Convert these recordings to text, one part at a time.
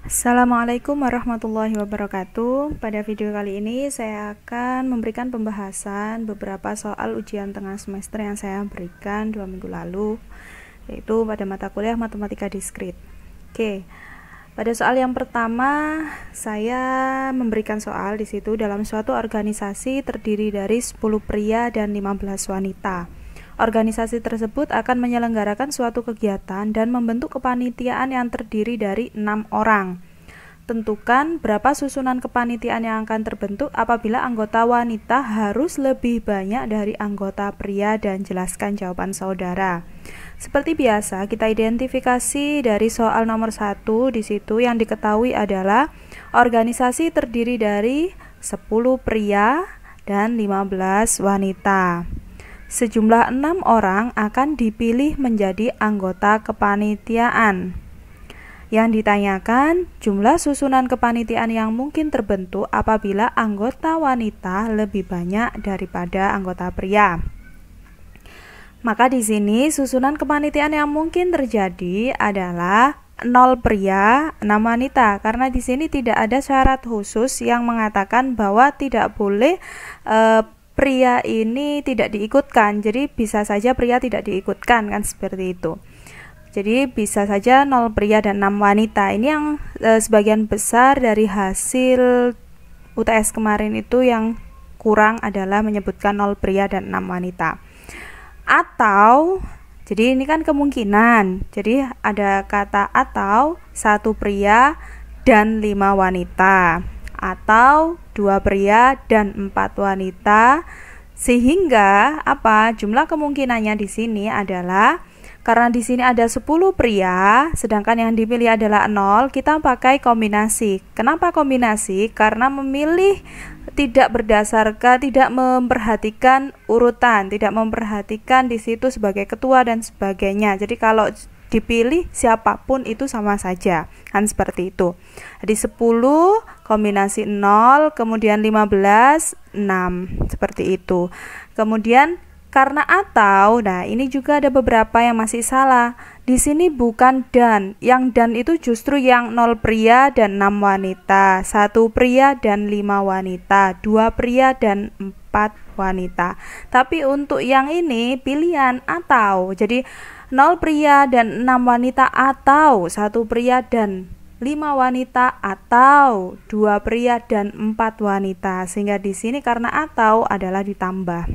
Assalamualaikum warahmatullahi wabarakatuh. Pada video kali ini saya akan memberikan pembahasan beberapa soal ujian tengah semester yang saya berikan 2 minggu lalu, yaitu pada mata kuliah Matematika Diskrit. Oke. Pada soal yang pertama, saya memberikan soal di situ dalam suatu organisasi terdiri dari 10 pria dan 15 wanita. Organisasi tersebut akan menyelenggarakan suatu kegiatan dan membentuk kepanitiaan yang terdiri dari 6 orang. Tentukan berapa susunan kepanitiaan yang akan terbentuk apabila anggota wanita harus lebih banyak dari anggota pria dan jelaskan jawaban saudara. Seperti biasa, kita identifikasi dari soal nomor 1 di situ yang diketahui adalah organisasi terdiri dari 10 pria dan 15 wanita. Sejumlah 6 orang akan dipilih menjadi anggota kepanitiaan. Yang ditanyakan, jumlah susunan kepanitiaan yang mungkin terbentuk apabila anggota wanita lebih banyak daripada anggota pria. Maka di sini susunan kepanitiaan yang mungkin terjadi adalah 0 pria, 6 wanita. Karena di sini tidak ada syarat khusus yang mengatakan bahwa tidak boleh pria ini tidak diikutkan, jadi bisa saja pria tidak diikutkan, kan seperti itu. Jadi bisa saja 0 pria dan 6 wanita. Ini yang sebagian besar dari hasil UTS kemarin itu yang kurang adalah menyebutkan 0 pria dan 6 wanita. Atau, jadi ini kan kemungkinan, jadi ada kata atau 1 pria dan 5 wanita, atau 2 pria dan 4 wanita, sehingga jumlah kemungkinannya di sini adalah karena di sini ada 10 pria sedangkan yang dipilih adalah 0, kita pakai kombinasi. Kenapa kombinasi? Karena memilih tidak berdasarkan, tidak memperhatikan urutan, tidak memperhatikan di situ sebagai ketua dan sebagainya. Jadi kalau dipilih siapapun itu sama saja, kan seperti itu. Jadi 10 kombinasi 0, kemudian 15, 6, seperti itu. Kemudian karena atau, nah ini juga ada beberapa yang masih salah. Di sini bukan dan, yang dan itu justru yang 0 pria dan 6 wanita, 1 pria dan 5 wanita, 2 pria dan 4 wanita. Tapi untuk yang ini pilihan atau, jadi 0 pria dan 6 wanita atau 1 pria dan 5 wanita atau 2 pria dan 4 wanita. Sehingga di sini karena atau adalah ditambah.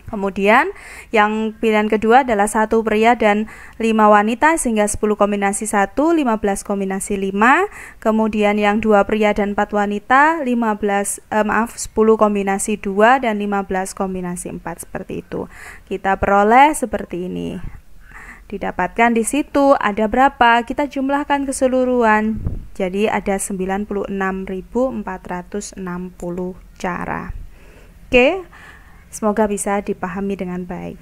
Kemudian yang pilihan kedua adalah 1 pria dan 5 wanita sehingga 10 kombinasi 1, 15 kombinasi 5. Kemudian yang 2 pria dan 4 wanita, 10 kombinasi 2 dan 15 kombinasi 4, seperti itu. Kita peroleh seperti ini. Didapatkan di situ ada berapa? Kita jumlahkan keseluruhan. Jadi ada 96.460 cara. Oke. Semoga bisa dipahami dengan baik.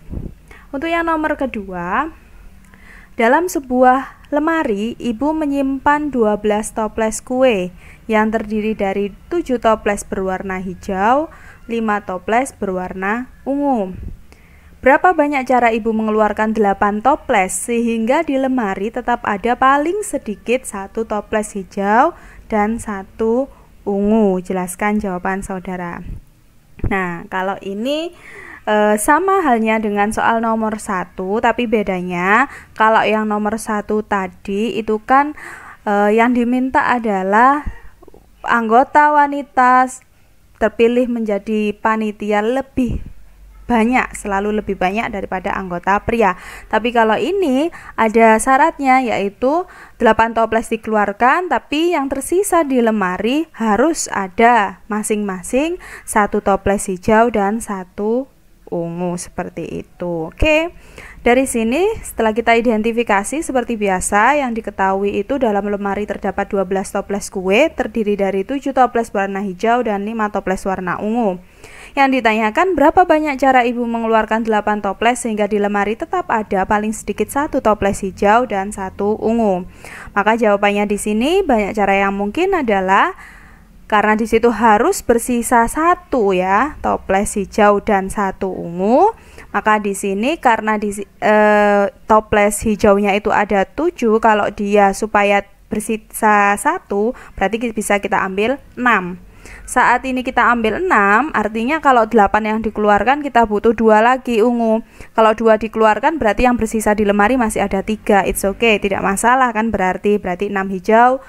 Untuk yang nomor kedua, dalam sebuah lemari, ibu menyimpan 12 toples kue yang terdiri dari 7 toples berwarna hijau, 5 toples berwarna ungu. Berapa banyak cara ibu mengeluarkan 8 toples sehingga di lemari tetap ada paling sedikit 1 toples hijau dan 1 ungu? Jelaskan jawaban saudara. Nah, kalau ini sama halnya dengan soal nomor 1, tapi bedanya kalau yang nomor 1 tadi itu kan yang diminta adalah anggota wanita terpilih menjadi panitia lebih banyak, selalu lebih banyak daripada anggota pria. Tapi kalau ini ada syaratnya, yaitu 8 toples dikeluarkan, tapi yang tersisa di lemari harus ada masing-masing 1 toples hijau dan 1 ungu, seperti itu. Oke. Dari sini setelah kita identifikasi seperti biasa, yang diketahui itu dalam lemari terdapat 12 toples kue terdiri dari 7 toples warna hijau dan 5 toples warna ungu. Yang ditanyakan berapa banyak cara ibu mengeluarkan 8 toples sehingga di lemari tetap ada paling sedikit 1 toples hijau dan 1 ungu. Maka jawabannya di sini banyak cara yang mungkin adalah karena di situ harus bersisa 1 ya, toples hijau dan 1 ungu. Maka di sini karena di toples hijaunya itu ada 7, kalau dia supaya bersisa 1, berarti bisa kita ambil 6. Saat ini kita ambil 6, artinya kalau 8 yang dikeluarkan kita butuh 2 lagi ungu. Kalau 2 dikeluarkan berarti yang bersisa di lemari masih ada 3. It's okay, tidak masalah kan, berarti 6 hijau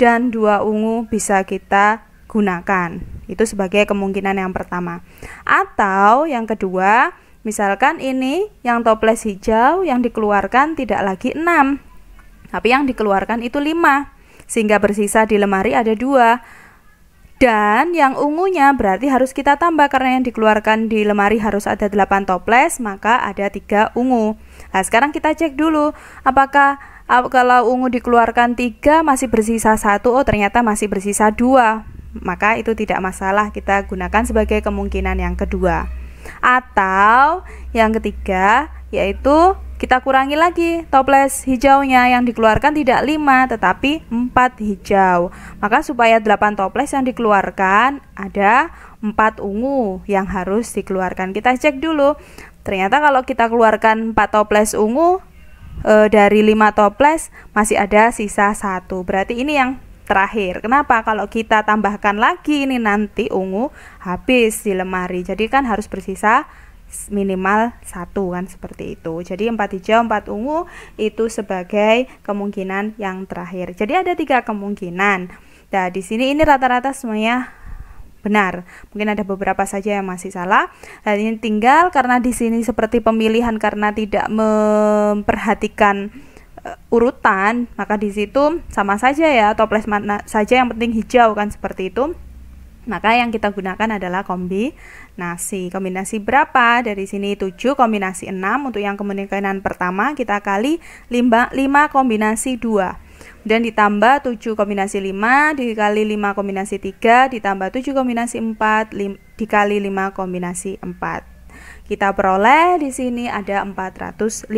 dan 2 ungu bisa kita gunakan. Itu sebagai kemungkinan yang pertama. Atau yang kedua, misalkan ini yang toples hijau yang dikeluarkan tidak lagi 6, tapi yang dikeluarkan itu 5, sehingga bersisa di lemari ada 2. Dan yang ungunya berarti harus kita tambah, karena yang dikeluarkan di lemari harus ada 8 toples, maka ada 3 ungu. Nah, sekarang kita cek dulu apakah kalau ungu dikeluarkan 3 masih bersisa 1, oh ternyata masih bersisa 2. Maka itu tidak masalah, kita gunakan sebagai kemungkinan yang kedua. Atau yang ketiga, yaitu kita kurangi lagi toples hijaunya, yang dikeluarkan tidak 5 tetapi 4 hijau. Maka supaya 8 toples yang dikeluarkan, ada 4 ungu yang harus dikeluarkan. Kita cek dulu. Ternyata kalau kita keluarkan 4 toples ungu, dari 5 toples masih ada sisa 1. Berarti ini yang terakhir. Kenapa? Kalau kita tambahkan lagi ini nanti ungu habis di lemari. Jadi kan harus bersisa minimal 1 kan, seperti itu. Jadi 4 hijau 4 ungu itu sebagai kemungkinan yang terakhir. Jadi ada 3 kemungkinan. Nah, di sini ini rata-rata semuanya benar. Mungkin ada beberapa saja yang masih salah. Dan ini tinggal karena di sini seperti pemilihan karena tidak memperhatikan urutan, maka di situ sama saja ya, toples mana saja yang penting hijau kan, seperti itu. Maka yang kita gunakan adalah kombinasi. Kombinasi berapa? Dari sini 7, kombinasi 6. Untuk yang kemungkinan pertama kita kali 5 kombinasi 2. Dan ditambah 7 kombinasi 5 dikali 5 kombinasi 3 ditambah 7 kombinasi 4 dikali 5 kombinasi 4. Kita peroleh di sini ada 455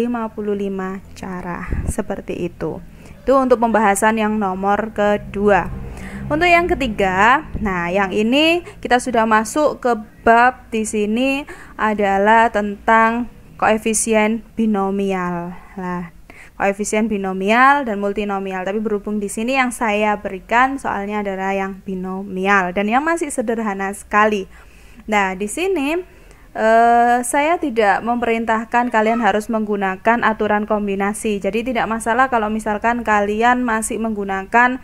cara. Seperti itu. Itu untuk pembahasan yang nomor kedua. Untuk yang ketiga, nah yang ini kita sudah masuk ke bab di sini adalah tentang koefisien binomial. Nah, koefisien binomial dan multinomial. Tapi berhubung di sini yang saya berikan soalnya adalah yang binomial dan yang masih sederhana sekali. Nah, di sini saya tidak memerintahkan kalian harus menggunakan aturan kombinasi. Jadi tidak masalah kalau misalkan kalian masih menggunakan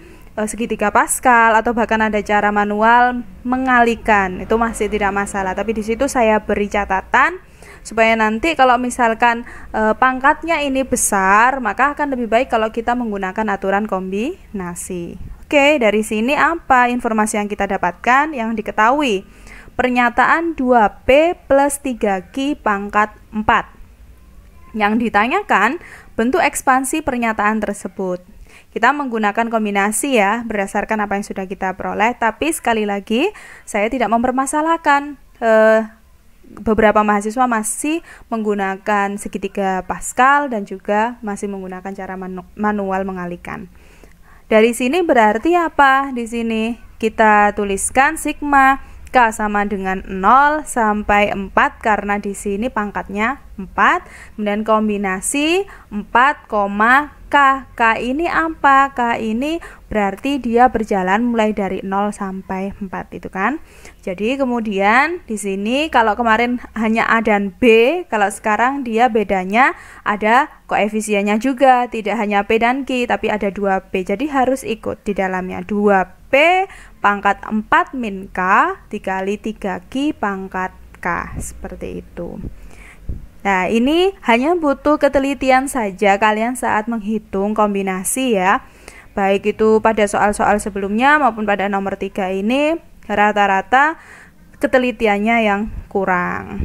segitiga Pascal atau bahkan ada cara manual mengalikan, itu masih tidak masalah. Tapi di situ saya beri catatan supaya nanti kalau misalkan pangkatnya ini besar, maka akan lebih baik kalau kita menggunakan aturan kombinasi. Oke, dari sini apa informasi yang kita dapatkan? Yang diketahui, pernyataan 2P plus 3Q pangkat 4. Yang ditanyakan bentuk ekspansi pernyataan tersebut. Kita menggunakan kombinasi ya, berdasarkan apa yang sudah kita peroleh. Tapi sekali lagi, saya tidak mempermasalahkan. Beberapa mahasiswa masih menggunakan segitiga Pascal dan juga masih menggunakan cara manual mengalihkan. Dari sini berarti apa? Di sini kita tuliskan sigma K sama dengan 0 sampai 4 karena di sini pangkatnya 4. Kemudian kombinasi 4, K. K ini apa? K ini berarti dia berjalan mulai dari 0 sampai 4 itu kan. Jadi kemudian di sini kalau kemarin hanya A dan B, kalau sekarang dia bedanya ada koefisiennya juga, tidak hanya P dan Q tapi ada 2P. Jadi harus ikut di dalamnya 2P pangkat 4 min K dikali 3Q pangkat K, seperti itu. Nah, ini hanya butuh ketelitian saja kalian saat menghitung kombinasi ya. Baik itu pada soal-soal sebelumnya maupun pada nomor 3 ini, rata-rata ketelitiannya yang kurang.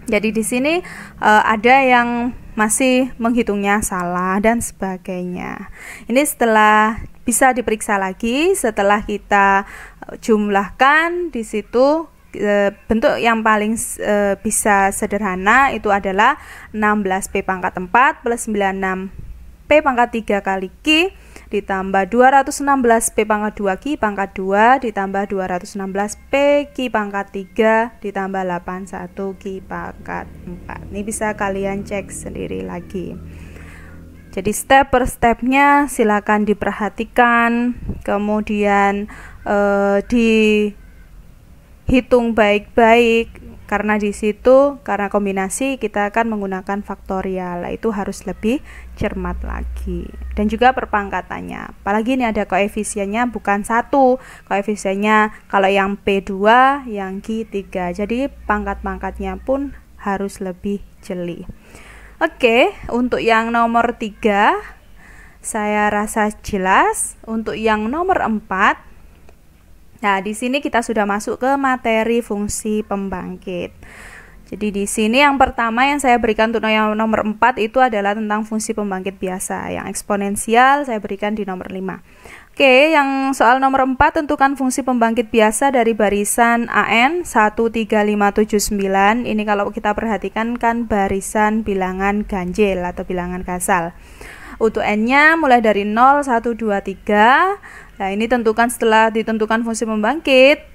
Jadi di sini ada yang masih menghitungnya salah dan sebagainya. Ini setelah bisa diperiksa lagi setelah kita jumlahkan di situ. Bentuk yang paling bisa sederhana itu adalah 16P pangkat 4 plus 96P pangkat 3 kali Q ditambah 216P pangkat 2 Q pangkat 2 ditambah 216P Q pangkat 3 ditambah 81 Q pangkat 4. Ini bisa kalian cek sendiri lagi. Jadi step per stepnya silakan diperhatikan, kemudian dihitung baik-baik, karena di situ karena kombinasi kita akan menggunakan faktorial, itu harus lebih cermat lagi. Dan juga perpangkatannya, apalagi ini ada koefisiennya bukan 1, koefisiennya kalau yang P2 yang Q3, jadi pangkat-pangkatnya pun harus lebih jeli. Oke, untuk yang nomor 3 saya rasa jelas. Untuk yang nomor 4, nah, di sini kita sudah masuk ke materi fungsi pembangkit. Jadi di sini yang pertama yang saya berikan untuk yang nomor 4 itu adalah tentang fungsi pembangkit biasa. Yang eksponensial saya berikan di nomor 5. Oke, yang soal nomor 4, tentukan fungsi pembangkit biasa dari barisan AN 13579. Ini kalau kita perhatikan kan barisan bilangan ganjil atau bilangan kasal. Untuk N-nya mulai dari 0, 1, 2, 3. Nah, ini tentukan setelah ditentukan fungsi pembangkit.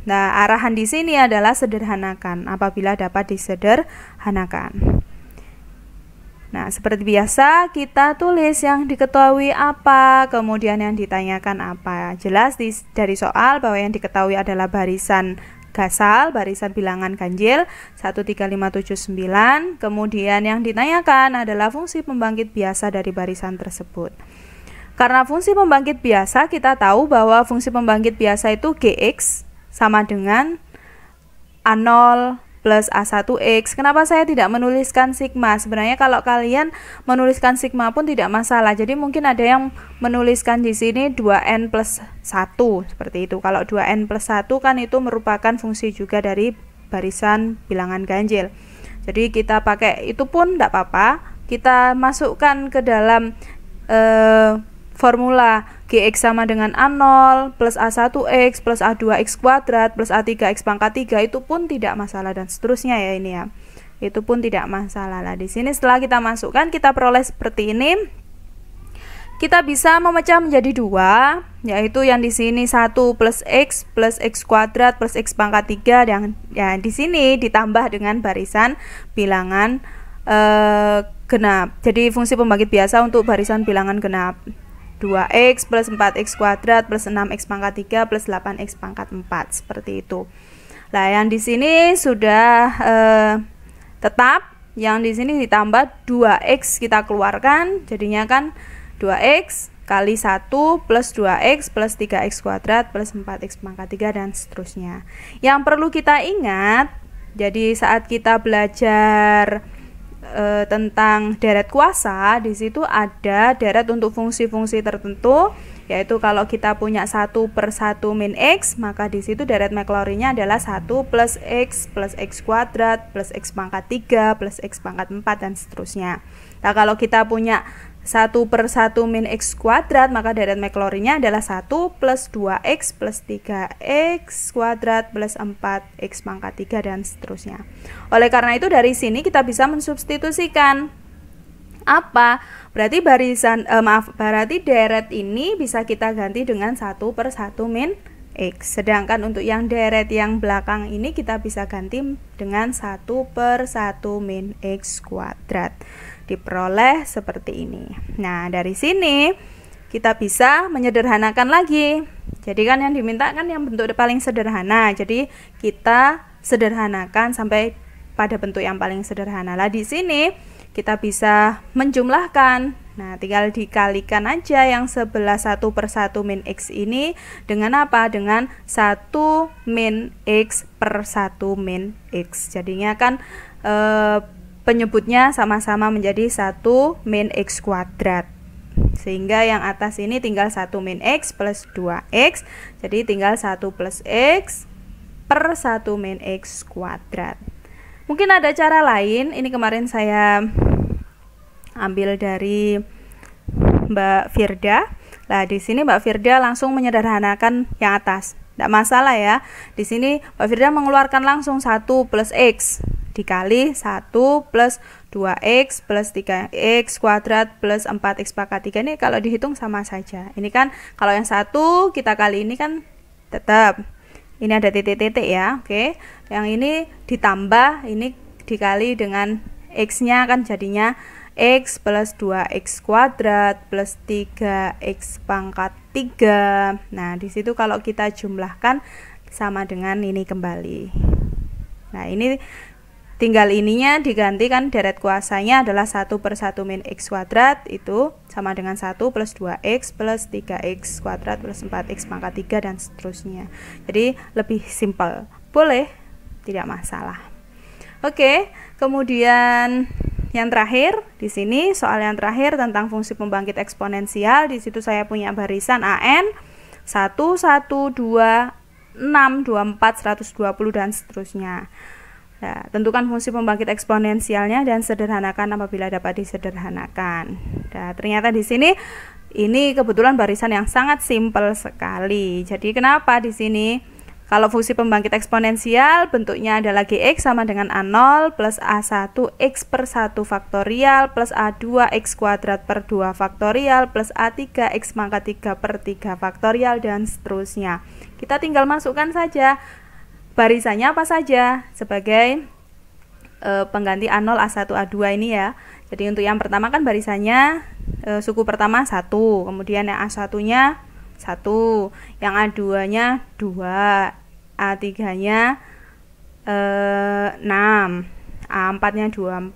Nah, arahan di sini adalah sederhanakan apabila dapat disederhanakan. Nah, seperti biasa kita tulis yang diketahui apa, kemudian yang ditanyakan apa. Jelas dari soal bahwa yang diketahui adalah barisan gasal, barisan bilangan ganjil 13579. Kemudian yang ditanyakan adalah fungsi pembangkit biasa dari barisan tersebut. Karena fungsi pembangkit biasa, kita tahu bahwa fungsi pembangkit biasa itu Gx sama dengan A0 plus A1X. Kenapa saya tidak menuliskan sigma? Sebenarnya kalau kalian menuliskan sigma pun tidak masalah. Jadi mungkin ada yang menuliskan di sini 2N plus 1 seperti itu. Kalau 2N plus 1 kan itu merupakan fungsi juga dari barisan bilangan ganjil. Jadi kita pakai itu pun tidak apa-apa. Kita masukkan ke dalam formula Gx sama dengan A0 plus A1X plus A2X kuadrat plus A3X pangkat 3, itu pun tidak masalah, dan seterusnya ya ini ya. Itu pun tidak masalah. Nah, di sini setelah kita masukkan, kita peroleh seperti ini. Kita bisa memecah menjadi 2, yaitu yang di sini 1 plus X kuadrat plus X pangkat 3, yang ya di sini ditambah dengan barisan bilangan genap. Jadi fungsi pembangkit biasa untuk barisan bilangan genap 2X plus 4X kuadrat plus 6X pangkat 3 plus 8X pangkat 4, seperti itu. Nah, yang di sini sudah tetap, yang di sini ditambah 2X kita keluarkan, jadinya kan 2X kali 1 plus 2X plus 3X kuadrat plus 4X pangkat 3 dan seterusnya. Yang perlu kita ingat, jadi saat kita belajar tentang deret kuasa, di situ ada deret untuk fungsi-fungsi tertentu, yaitu kalau kita punya 1 per 1 min X, maka di situ deret Maclaurin-nya adalah 1 plus X kuadrat plus X pangkat 3 plus X pangkat 4 dan seterusnya. Nah, kalau kita punya 1 per 1 min X kuadrat, maka deret Maclaurin-nya adalah 1 plus 2X plus 3X kuadrat plus 4X pangkat 3 dan seterusnya. Oleh karena itu dari sini kita bisa mensubstitusikan apa? Berarti berarti deret ini bisa kita ganti dengan 1 per 1 min X. Sedangkan untuk yang deret yang belakang ini kita bisa ganti dengan 1 per 1 min X kuadrat. Diperoleh seperti ini. Nah, dari sini kita bisa menyederhanakan lagi. Jadi kan yang diminta kan yang bentuk paling sederhana. Jadi kita sederhanakan sampai pada bentuk yang paling sederhana. Lah di sini kita bisa menjumlahkan. Nah, tinggal dikalikan aja yang sebelah 1 per 1 min X ini dengan apa? Dengan 1 min X per 1 min X. Jadinya kan penyebutnya sama-sama menjadi 1 min X kuadrat. Sehingga yang atas ini tinggal 1 min X plus 2X. Jadi tinggal 1 plus X per 1 min X kuadrat. Mungkin ada cara lain. Ini kemarin saya ambil dari Mbak Firda. Nah, di sini Mbak Firda langsung menyederhanakan yang atas. Tidak masalah ya. Di sini Mbak Firda mengeluarkan langsung 1 plus X dikali 1 plus 2X plus 3X kuadrat plus 4X pangkat 3. Ini kalau dihitung sama saja. Ini kan kalau yang 1 kita kali ini kan tetap ini ada titik-titik ya. Oke. Yang ini ditambah, ini dikali dengan X nya kan jadinya X plus 2X kuadrat plus 3X pangkat 3. Nah, di situ kalau kita jumlahkan sama dengan ini kembali. Nah, ini tinggal ininya digantikan, deret kuasanya adalah 1 per 1 min X kuadrat, itu sama dengan 1 plus 2X plus 3X kuadrat plus 4X pangkat 3 dan seterusnya. Jadi lebih simpel. Boleh, tidak masalah. Oke, kemudian yang terakhir di sini, soal yang terakhir tentang fungsi pembangkit eksponensial. Di situ saya punya barisan AN 1, 1, 2, 6, 24, 120 dan seterusnya. Nah, tentukan fungsi pembangkit eksponensialnya dan sederhanakan apabila dapat disederhanakan. Nah, ternyata di sini ini kebetulan barisan yang sangat simpel sekali. Jadi kenapa di sini? Kalau fungsi pembangkit eksponensial bentuknya adalah Gx sama dengan A0 plus A1 X per 1 faktorial plus A2 X kuadrat per 2 faktorial plus A3 X pangkat 3 per 3 faktorial dan seterusnya. Kita tinggal masukkan saja barisannya apa saja sebagai pengganti A0, A1, A2 ini ya. Jadi untuk yang pertama kan barisannya suku pertama 1, kemudian yang A1-nya 1, yang A2-nya 2, A3-nya 6, A4-nya 24,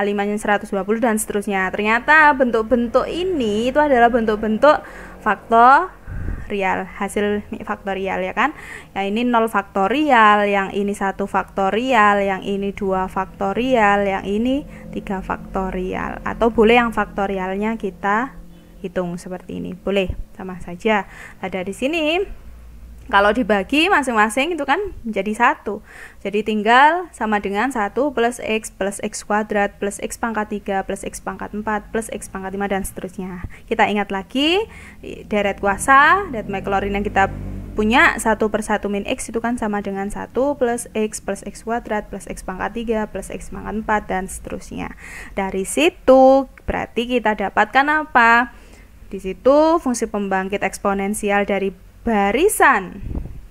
A5-nya 120 dan seterusnya. Ternyata bentuk-bentuk ini itu adalah bentuk-bentuk faktorial, hasil faktorial ya kan. Yang ini 0 faktorial, yang ini 1 faktorial, yang ini 2 faktorial, yang ini 3 faktorial. Atau boleh yang faktorialnya kita hitung seperti ini, boleh sama saja. Ada di sini kalau dibagi masing-masing itu kan menjadi 1. Jadi tinggal sama dengan 1 plus X kuadrat plus X pangkat 3 plus X pangkat 4 plus X pangkat 5 dan seterusnya. Kita ingat lagi deret kuasa, deret Maclaurin yang kita punya 1 per 1 min X itu kan sama dengan 1 plus X kuadrat plus X pangkat 3 plus X pangkat 4 dan seterusnya. Dari situ berarti kita dapatkan apa? Di situ fungsi pembangkit eksponensial dari barisan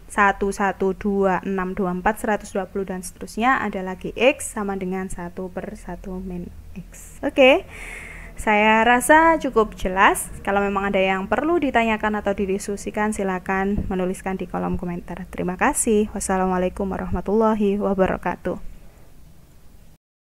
1, 1, 2, 6, 24, 120 dan seterusnya adalah Gx sama dengan 1 per 1 min X. Oke, saya rasa cukup jelas. Kalau memang ada yang perlu ditanyakan atau didiskusikan, silakan menuliskan di kolom komentar. Terima kasih. Wassalamualaikum warahmatullahi wabarakatuh.